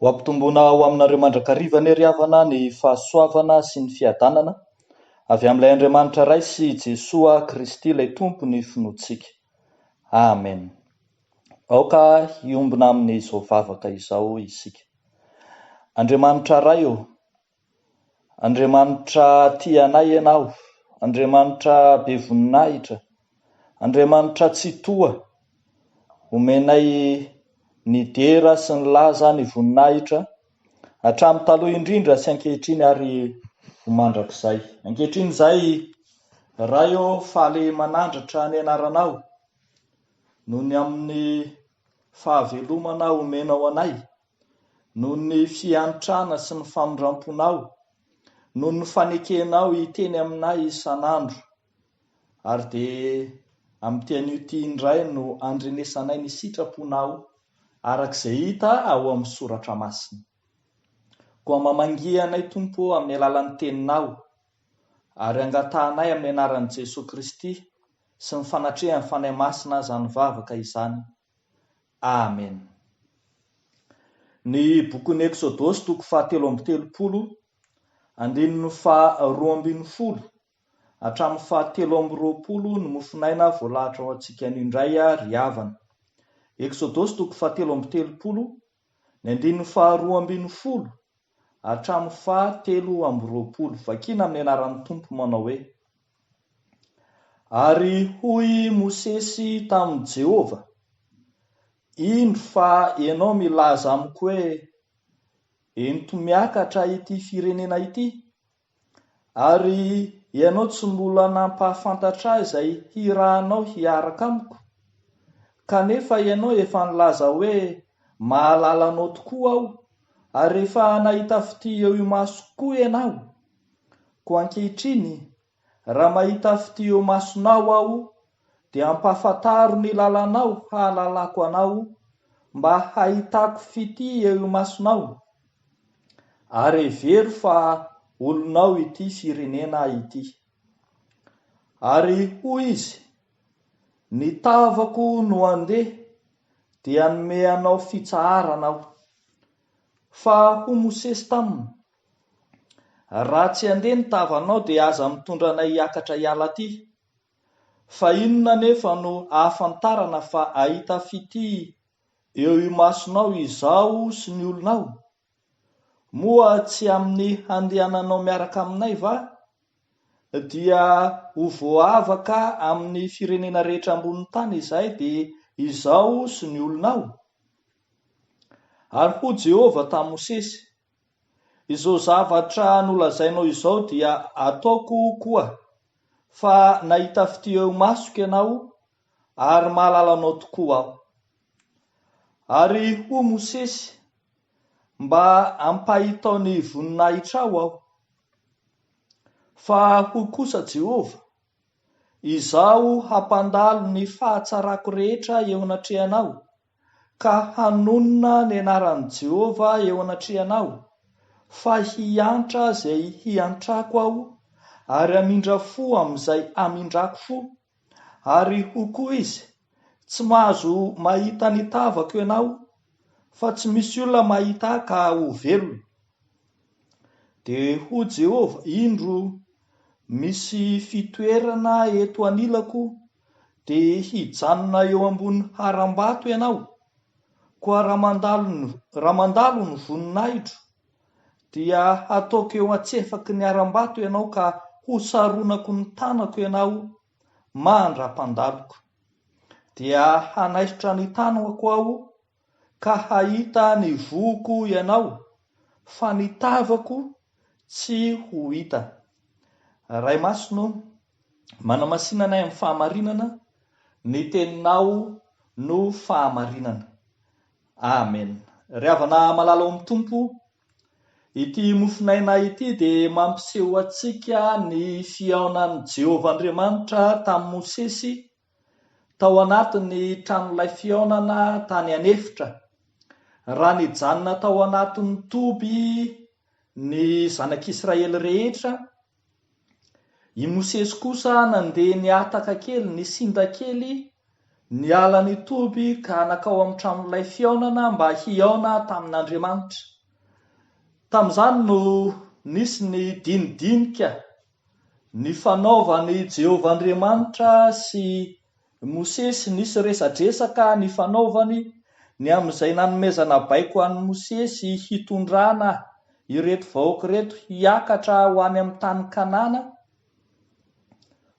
Ho ampitomboana ho aminareo mandrakariva ny riavana ny fahasoavana sy ny fiadanana avy amin'ilay Andriamanitra ray sy Jesoa Kristy ilay tompo ny finoantsika. Amen. Aoka hiombona amin'izao vavaka izao isika. Andriamanitra ray o, Andriamanitra tia anay ianao, Andriamanitra be voninahitra, Andriamanitra tsy toa, omenay ny dera sy ny laza ny voninahitra hatramin'ny taloha indrindra sy ankehitriny ary ho mandrakizay. Ankehitriny izay ray o faly manandratra ny anaranao noho ny amin'ny fahavelomana omenao anay, noho ny fiantrana sy ny famindramponao, noho ny fanekenao hiteny aminay isan'andro, ary dia amin'ity anio ity indray no andrenesanay ny sitraponao arak'izay hita ao amin'ny soratra masina. Koa mamangia anay Tompo amin'ny alalan'ny teninao ary angatahanay amin'ny anaran'i Jesoa Kristy sy ny fanatrehan'ny fanahy masina izany vavaka izany. Amen. Ny bokin'ny Eksodosy toko 7:30 andininy 2:20 hatramin'ny 7:20 no mofinaina voalahatra ao antsika anio indray ry havana. Eksodosy toko 7:30 ny andininy 2:20 hatramin'ny 7:20. Vakina amin'ny anaran'ny Tompo manao hoe: ary hoy Mosesy tamin'i Jehova, indro fa ianao milaza amiko hoe ento miakatra ity firenena ity, ary ianao tsy mbola nampahafantatra ahy izay hirahanao hiaraka amiko, kanefa ianao efa nilaza hoe mahalala anao tokoa aho, ary efa nahita fity eo imaso koa ianao. Koa ankehitriny raha mahita fity eo masonao aho dia ampahafantaro ny lalanao hahalalako anao, mba hahitako fity eo imasonao, ary hevery fa olonao ity firenena ity. Ary hoy izy, ny tavako no andeha dia hanome anao fitsaharana aho. Fa ho Mosesy taminy, raha tsy handeha ny tavanao dia aza mitondra anay hiakatra hiala aty. Fa inona nefa no ahafantarana fa ahita fity eo imasonao izao sy ny olonao? Moa tsy amin'ny handehananao miaraka aminay va? Dia ho voavaka amin'ny firenena rehetra ambonin'ny tany izay dia izao sy ny olonao. Ary ho Jehova tamin'i Mosesy, izao zavatra nolazainao izao dia ataoko koa, fa nahita fity eo masoko ianao ary mahalala anao tokoa aho. Ary ho Mosesy, mba ampahitao ny voninahitra aho. Fa ho kosa Jehova, izaho hampandalo ny fahatsarako rehetra eo anatrehanao, ka hanonona ny anaran'i Jehova eo anatrehanao, fa hiantra izay hiantrako aho, ary hamindra fo amin'izay hamindrako fo. Ary ho koa izy, tsy mahazo mahita ny tavako ianao, fa tsy misy olona mahita ka ho velona. Dia ho Jehova, indro misy fitoerana eto anilako, dia hijanona eo ambony harambato ianao. Koa raha mandalo ny voninahitro, dia ataoko eo antsefaky ny harambato ianao, ka hosaronako ny tanako ianao mandra-pandaloko. Dia hanaisotra ny tanako aho, ka hahita ny voko ianao, fa ny tavako tsy ho hita. Ray masino, manamasinana amin'ny fahamarinana, ny teninao no fahamarinana. Amen. Ry havana malala ao amin'ny Tompo, ity mofinaina ity dia mampiseho antsika ny fihaonan'i Jehovah Andriamanitra tamin'i Mosesy tao anatin'ny tranon'ilay fihaonana tany anefitra, raha nijanona tao anatin'ny toby ny zanak'Israely rehetra. I Mosesy kosa nandeha niataka kely, ny sinda kely niala ny toby ka nakao amin'ny tranon'ilay fiaonana mba hiaona tamin'Andriamanitra. Tamin'izany no nisy ny dinidinika ny fanaovany Jehovah'Andriamanitra sy Mosesy, nisy resadresaka ny fanaovany ny amin'izay nanomezana baiko an'ny Mosesy hitondrana ireto vahoaka reto hiakatra ho any amin'ny tany Kanana.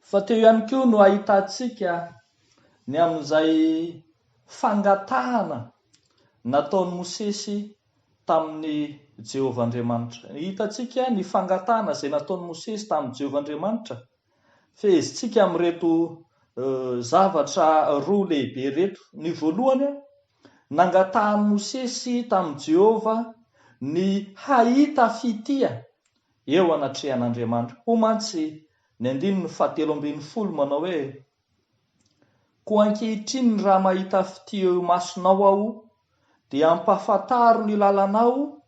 Fa teo ihany koa no ahitantsika ny amin'izay fangatahana nataon'ny Mosesy tamin'ny Jehovah'Andriamanitra. Hitantsika ny fangatahana izay nataon'ny Mosesy tamin'ny Jehovah'Andriamanitra. Fehezitsika amin'ireto zavatra roa lehibe reto. Ny voalohany, nangatahan'ny Mosesy tamin'ny Jehovah ny hahita fitia eo anatrehan'Andriamanitra. Homantsy ny 7:10 manao hoe: koa ankehitriny raha mahita fitia eo masonao aho, dia ampahafantaro ny lalanao,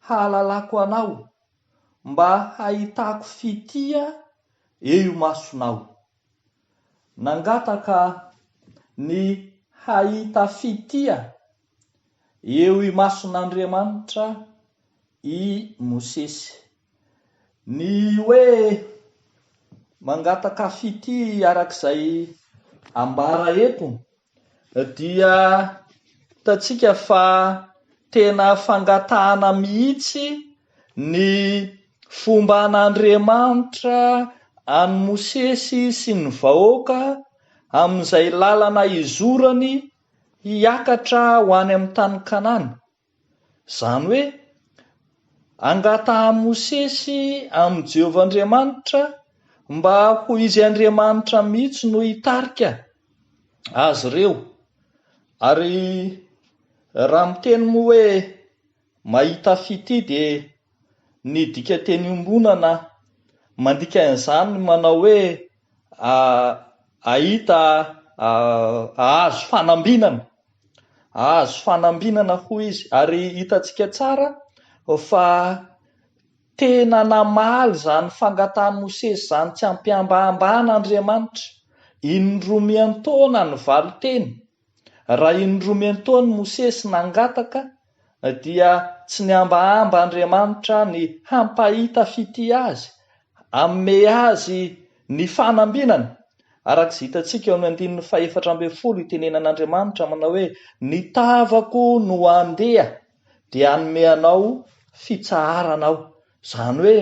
hahalalako anao, mba hahitako fitia eo masonao. Nangataka ny hahita fitia eo i mason'Andriamanitra i Mosesy. Ny hoe mangataka fitia arak'izay ambara eto dia hitantsika fa tena fangatahana mihitsy ny fomba an'Andriamanitra any Mosesy sy ny vahoaka amin'izay lalana izorany hiakatra ho any amin'ny tany Kanana. Izany hoe angatahan'i Mosesy amin'ny Jehovah'Andriamanitra mba ho izy Andriamanitra mihitsy no hitarika azy ireo. Ary raha miteny moa hoe mahita fitia dia ny dika teny ombonana mandika an'izany manao hoe ahita ahazo fanambinana. Ahazo fanambinana ho izy. Ary hitantsika tsara fa tena namaly zany fangatahan'i Mosesy zany tsy ampiambahambahana indromian-taona ny valiteny. Raha indromian-taona Mosesy nangataka dia tsy niambahamba Andriamanitra ny hampahita fitia azy, hamme azy ny fanambinana. Arak'izay hitantsika eo amin'ny 4:14 itenenan'Andriamanitra manao hoe: ny tavako no andeha dia hanome anao fitsaharanao. Izany hoe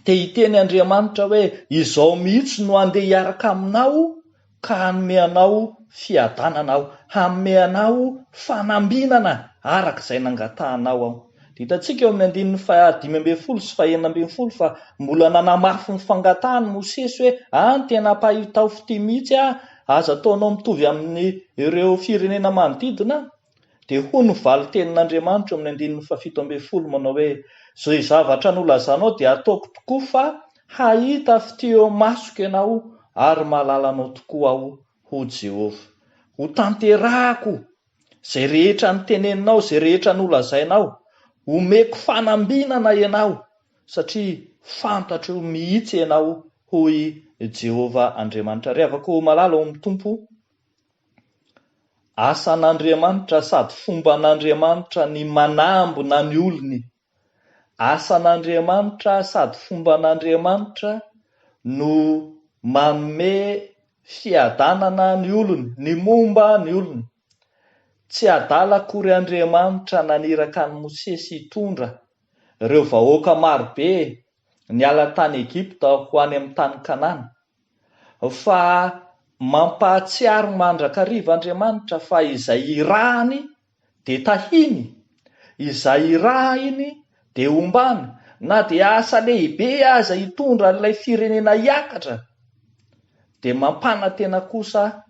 te hiteny Andriamanitra hoe izao mihitsy no andeha hiaraka aminao ka hanome anao fiadananao, hanome anao fanambinana arak'izay nangatahanao aho. Hitantsika eo amin'ny 15 sy 19 fa mbola nanamafy ny fangatahany Mosesy hoe tena ampahitao fitia mihitsy aza ataonao mitovy amin'ny ireo firenena manodidina. Dia hoy ny valitenin'Andriamanitra amin'ny 17 manao hoe: izay zavatra nolazanao dia ataoko tokoa fa hahita fitia eo masoko ianao ary mahalala anao tokoa aho, ho Jehovah. Ho tanterahako izay rehetra niteneninao, izay rehetra nolazainao, omeko fanambinana ianao satria fantatro mihitsy ianao, hoy Jehovah Andriamanitra. Rehavako malala ao mitompo, asan'Andriamanitra sady fomban'Andriamanitra ny manambona ny olony. Asan'Andriamanitra sady fomban'Andriamanitra no manome fiadanana ny olony, ny momba ny olony. Tsy adala akory Andriamanitra naniraka ny Mosesy hitondra ireo vahoaka marobe niala tany Egipta ho any amin'ny tany Kanana, fa mampahatsiaro mandrakariva Andriamanitra fa izay irahany dia tahiny, izay irahiny dia ombany, na dia asa lehibe aza hitondra ilay firenena hiakatra dia mampanantena kosa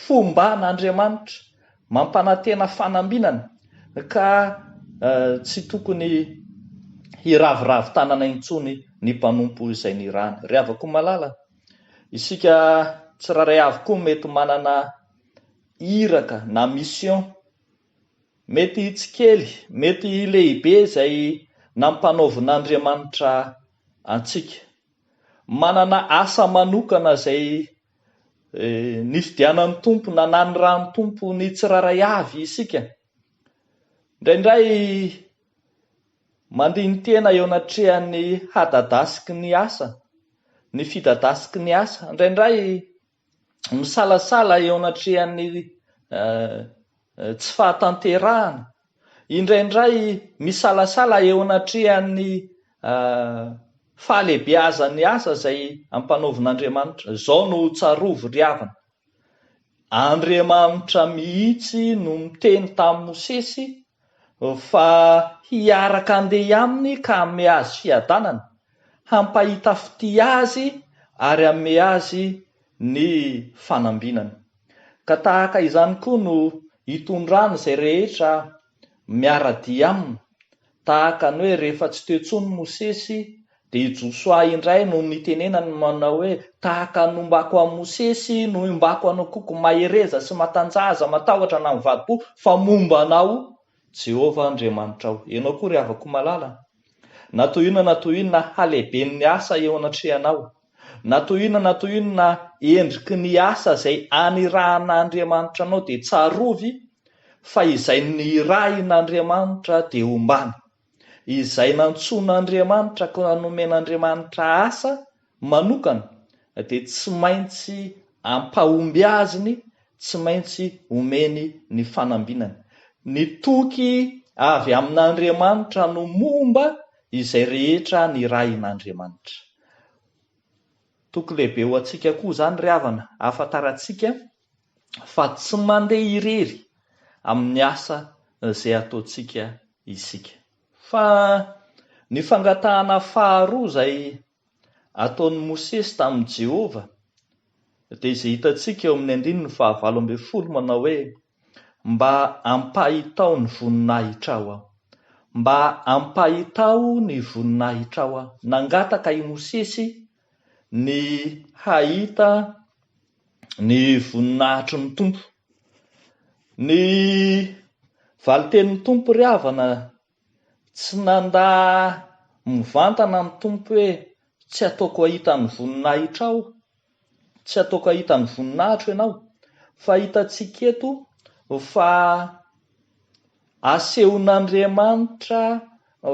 fomban'Andriamanitra, mampanantena fanambinana, ka tsy tokony hiraviravy tanana intsony ny mpanompo izay nirahany. Rehavako malala, isika tsiraray avy koa mety manana iraka na mission, mety tsy kely, mety lehibe izay nampanaovin'Andriamanitra antsika. Manana asa manokana izay ny fidianan'ny tompo nanany rany tompo ny tsiraray avy isika indraindray mandiny tena eo anatrehan'ny hadadasiky ny asa ny fidadasiky ny asa indraindray misalasala eo anatrehan'ny tsy fahatanterahana indraindray misalasala eo anatrehan'ny fahalehibeazan'ny asa zay ampanaovin'Andriamanitra zao no tsarovo ry havana Andriamanitra mihitsy no miteny tamin'ny Mosesy fa hiaraka andeha aminy ka ame azy fiadanana hampahita fity azy ary ame azy ny fanambinana ka tahaka izany koa no hitondrany zay rehetra miaradia aminy tahaka ny hoe rehefa tsy teo tsony Mosesy dia Josoa indray no nitenenany manao hoe tahaka nombako amin'ny Mosesy no imbako anao koko mahereza sy matanjaza matahotra na mivadi-po fa momba anao Jehova Andriamanitra ao ianao koa ry havako malala na toy inona halehiben'ny asa eo anatrehanao na toy inona endriky ny asa zay anirahan'Andriamanitra anao dia tsarovy fa izay nirahin'Andriamanitra dia ombany izay nantson'Andriamanitra ka nanomen'Andriamanitra asa manokana dia tsy maintsy ampahomby aziny tsy maintsy omeny ny fanambinany ny toky avy amin'Andriamanitra no momba izay rehetra nirahin'Andriamanitra toky lehibe ho antsika koa zany ry havana afantarantsika fa tsy mandeha irery amin'ny asa zay ataontsika isika fa ny fangatahana faharoa zay ataon'ny Mosesy tamin'i Jehova dia izay hitantsika eo amin'ny 9:20 manao hoe mba ampahitao ny voninahitra aho mba ampahitao ny voninahitra aho nangataka i Mosesy ny hahita ny voninahitry ny tompo ny valiten'ny tompo ry havana tsy nanda mivantana ny tompo hoe tsy ataoko ahita ny voninahitra aho tsy ataoko ahita ny voninahitro ianao fa hitantsika eto fa asehon'Andriamanitra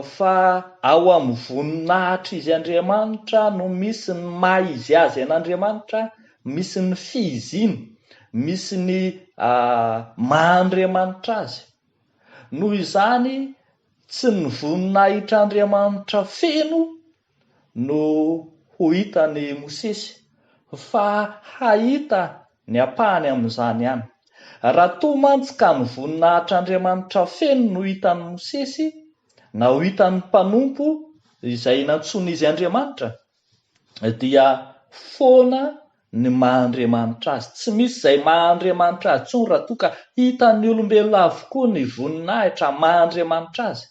fa ao amin'ny voninahitra izy Andriamanitra no misy ny maha izy azy an'Andriamanitra misy ny fihiziny misy ny maha-Andriamanitra azy noho izany tsy ny voninahitra Andriamanitra feno no ho hitany Mosesy fa hahita ny apahany amin'izany ihany raha toa mantsy ka ny voninahitra Andriamanitra feno no hitan'ny Mosesy na ho hitan'ny mpanompo izay nantsona izy Andriamanitra dia foana ny maha-Andriamanitra azy tsy misy izay maha-Andriamanitra azy tsony raha toa ka hitan'ny olombelona avokoa ny voninahitra maha-Andriamanitra azy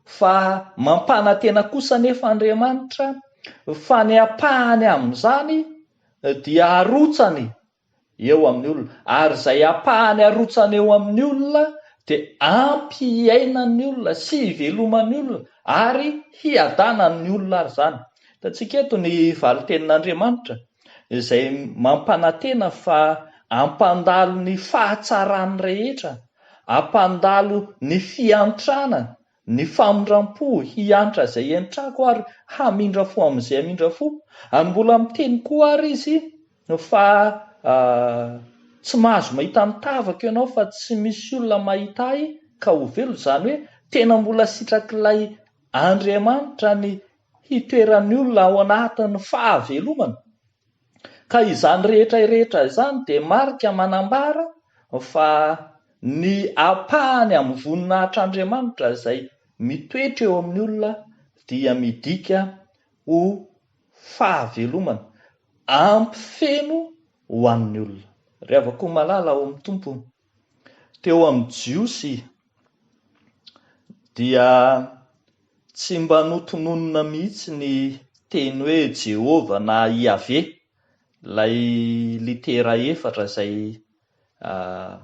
fa mampanantena kosa nefa Andriamanitra fa ny apahany amin'izany dia arotsany eo amin'ny olona ary izay apahany arotsany eo amin'ny olona dia ampy hiainan'ny olona sy hiveloman'ny olona ary hiadanan'ny olona ary zany hitantsika eto ny valitenin'Andriamanitra izay mampanantena fa ampandalo ny fahatsarany rehetra ampandalo ny fiantrana ny famindram-po hiantra zay entrako ary hamindra fo amin'izay hamindra fo ary mbola miteny koa ary izy fa tsy mahazo mahita mitavaka ianao fa tsy misy olona mahita ahy ka ho velo zany hoe tena mbola sitrak'ilay Andriamanitra ny hitoeran'ny olona ao anatin'ny fahavelomana ka izany rehetra izany dia marika manambara fa ny apahany amin'ny voninahitr'Andriamanitra izay mitoetra eo amin'ny olona dia midika ho fahavelomana ampifeno ho an'ny olona ry havako malala ao amin'ny tompo teo amin'ny Jiosy dia tsy mba notononona mihitsy ny teny hoe Jehova na Iave ilay litera 4 zay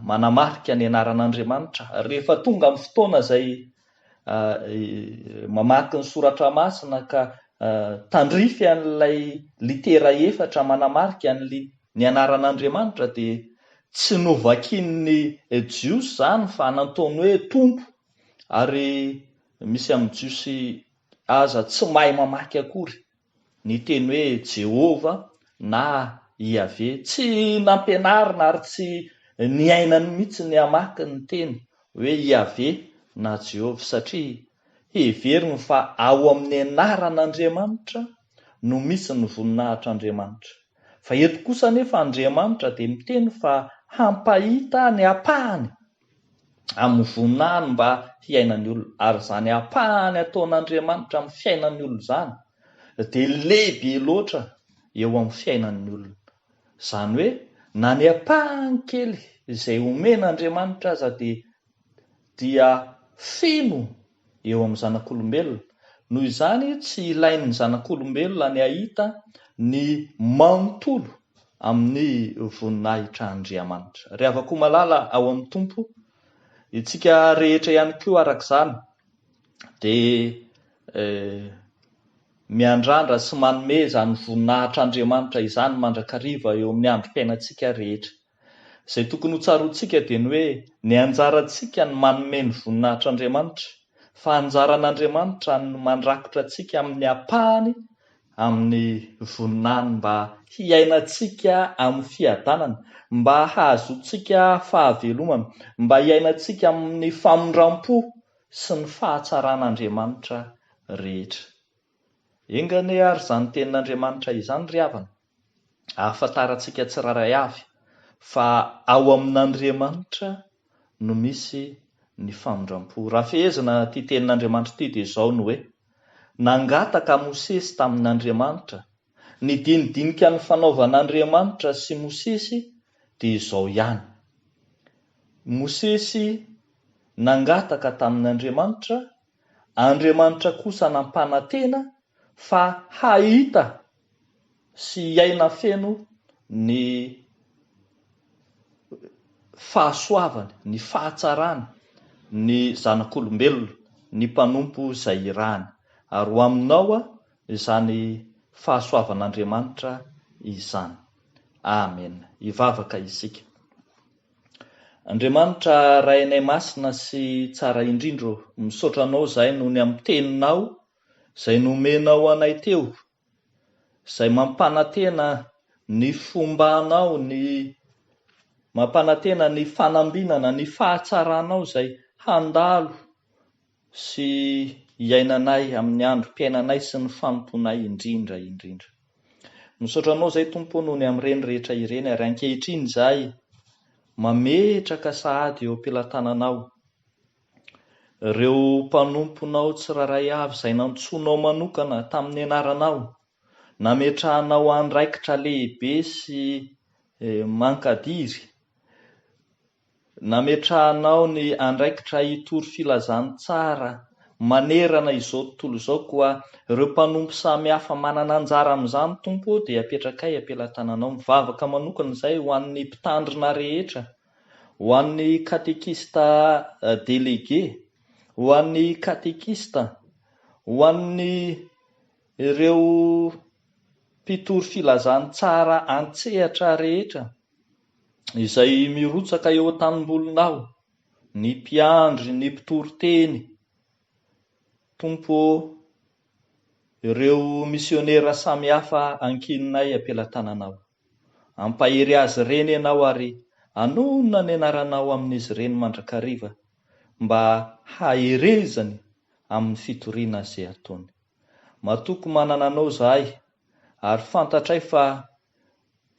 manamarika ny anaran'Andriamanitra rehefa tonga amin'ny fotoana izay mamaky ny soratra masina ka tandrify an'ilay litera 4 manamarika ny ny anaran'Andriamanitra dia tsy novakin'ny jiosy zany fa nataony hoe tompo, ary misy amin'ny jiosy aza tsy mahay mamaky akory ny teny hoe Jehova na Iavé, tsy nampianarina ary tsy niainany mihitsy ny hamaky ny teny hoe Iavé na Jehova, satria heveriny fa ao amin'ny anaran'Andriamanitra no misy ny voninahitr'Andriamanitra. Fa eto kosa nefa Andriamanitra dia miteny fa hampahita ny apahany amin'ny voninahiny mba hiainan'ny olona, ary zany apahany ataon'Andriamanitra amin'ny fiainan'ny olona zany dia lehibe loatra eo amin'ny fiainan'ny olona. Zany hoe na ny apahany kely izay omen'Andriamanitra aza dia feno eo amin'ny zanak'olombelona. Noho izany tsy ilain'ny zanak'olombelona ny ahita ny manontolo amin'ny voninahitr'Andriamanitra. Ry havako malala ao amin'ny tompo, itsika rehetra ihany koa arak'izany dia miandrandra sy manome zany voninahitr'Andriamanitra izany mandrakariva eo amin'ny androm-piainantsika rehetra. Izay tokony ho tsaroantsika dia ny hoe ny anjarantsika ny manome ny voninahitr'Andriamanitra, fa anjaran'Andriamanitra ny mandrakotra antsika amin'ny apahany, amin'ny voninahiny mba hiainantsika amin'ny fiadanana, mba hahazoantsika fahavelomana, mba hiainantsika amin'ny famondram-po sy ny fahatsaràn'Andriamanitra rehetra. Engany ary zany tenin'Andriamanitra izany ry havana, ahafantarantsika tsiraray avy fa ao amin'Andriamanitra no misy ny famondram-po. Raha fehezina ty tenin'Andriamanitra ty dia izao no hoe nangataka Mosesy tamin'Andriamanitra, ny dinidinika ny fanaovan'Andriamanitra sy Mosesy dia izao ihany. Mosesy nangataka tamin'Andriamanitra, Andriamanitra kosa nampanantena fa hahita sy hiaina feno ny fahasoavany, ny fahatsarany ny zanak'olombelona, ny mpanompo izay irahany. Ary ho aminao izany fahasoavan'Andriamanitra izany. Amen. Hivavaka isika. Andriamanitra rainay masina sy tsara indrindro, misaotra anao izay noho ny amin'ny teninao izay nomenao anay teo, izay mampanantena ny fombanao, ny mampanantena ny fanambinana, ny fahatsaranao izay handalo sy hiainanay amin'ny androm-piainanay sy ny fanomponay indrindra. Misaotra anao izay Tompo noho ny amin'ireny rehetra ireny, ary ankehitriny izahay mametraka sahady eo am-pelantananao ireo mpanomponao tsiraray avy izay nantsoinao manokana tamin'ny anaranao, nametrahanao andraikitra lehibe sy mankadiry, nametrahanao ny andraikitra hitory filazany tsara manerana izao tontolo izao. Koa ireo mpanompo samihafa manana anjara amin'izany Tompo dia apetrakay am-pelantananao. Mivavaka manokana izay ho an'ny mpitandrina rehetra, ho an'ny katekista délégué, ho an'ny katekista, ho an'ny ireo mpitory filazany tsara antsehatra rehetra izay mirotsaka eo an-tanimbolonao, ny mpiandry, ny mpitory teny. Tompo, ireo misionera samihafa ankininay am-pelantananao, ampahery azy ireny ianao ary anonona ny anaranao amin'izy ireny mandrakariva mba haherezany amin'ny fitoriana izay ataony. Matoko manana anao izahay, ary fantatray fa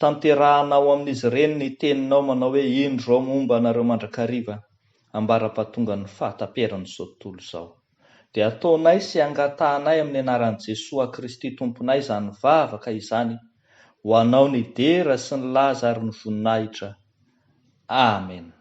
tanterahanao amin'izy ireny ny teninao manao hoe indro ao momba anareo mandrakariva ambara-pahatonga ny fahataperan'izao tontolo izao. Dia ataonay sy angatahanay amin'ny anaran'i Jesosy Kristy Tomponay izany vavaka izany, ho anao ny dera sy ny laza ary ny voninahitra. Amen.